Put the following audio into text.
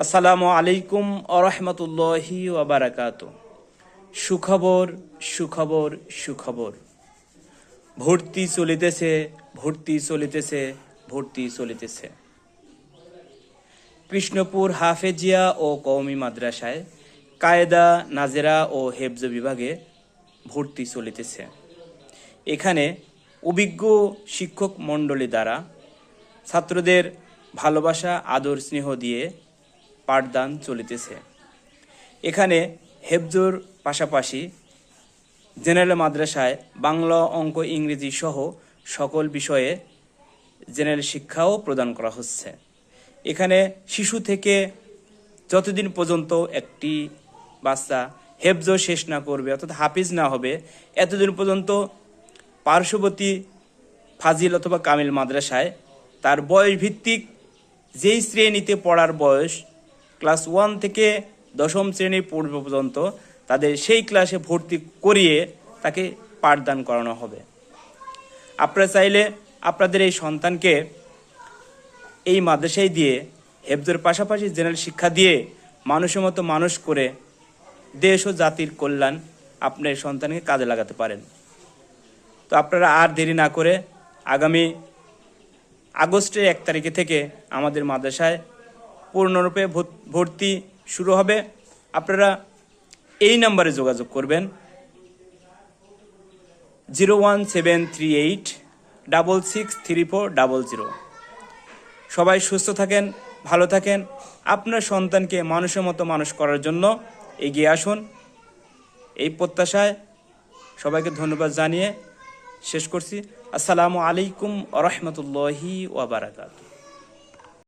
আসসালামু আলাইকুম আরহামতুল্লাহি ওয়াবারাকাতু। সুখবর সুখবর সুখবর। ভর্তি চলিতেছে, ভর্তি চলিতেছে, ভর্তি চলিতেছে। কৃষ্ণপুর হাফেজিয়া ও কওমি মাদ্রাসায় কায়েদা, নাজেরা ও হেফজ বিভাগে ভর্তি চলিতেছে। এখানে অভিজ্ঞ শিক্ষক মণ্ডলী দ্বারা ছাত্রদের ভালোবাসা, আদর, স্নেহ দিয়ে পাঠদান চলিতেছে। এখানে হেফজর পাশাপাশি জেনারেল মাদ্রাসায় বাংলা, অঙ্ক, ইংরেজি সহ সকল বিষয়ে জেনারেল শিক্ষাও প্রদান করা হচ্ছে। এখানে শিশু থেকে যতদিন পর্যন্ত একটি বাচ্চা হেফজ শেষ না করবে, অর্থাৎ হাফিজ না হবে, এতদিন পর্যন্ত পার্শ্ববর্তী ফাজিল অথবা কামিল মাদ্রাসায় তার বয়স ভিত্তিক যেই শ্রেণীতে পড়ার বয়স, ক্লাস 1 থেকে 10ম শ্রেণী পর্যন্ত তাদের সেই ক্লাসে ভর্তি করিয়ে তাকে পাঠদান করানো হবে। আপনারা চাইলে আপনাদের এই সন্তানকে এই মাদ্রাসায় দিয়ে হেফজের পাশাপাশি জেনারেল শিক্ষা দিয়ে মানুষের মতো মানুষ করে দেশ ও জাতির কল্যাণ আপনার সন্তানকে কাজে লাগাতে পারেন। তো আপনারা আর দেরি না করে আগামী আগস্টের 1 তারিখে থেকে আমাদের মাদ্রাসায় পূর্ণরূপে ভর্তি শুরু হবে। আপনারা এই নাম্বারে যোগাযোগ করবেন 01738663400। সবাই সুস্থ থাকেন, ভালো থাকেন। আপনার সন্তানকে মানুষের মতো মানুষ করার জন্য এগিয়ে আসুন, এই প্রত্যাশায় সবাইকে ধন্যবাদ জানিয়ে শেষ করছি। আসসালামু আলাইকুম ওয়া রাহমাতুল্লাহি ওয়া বারাকাতুহু।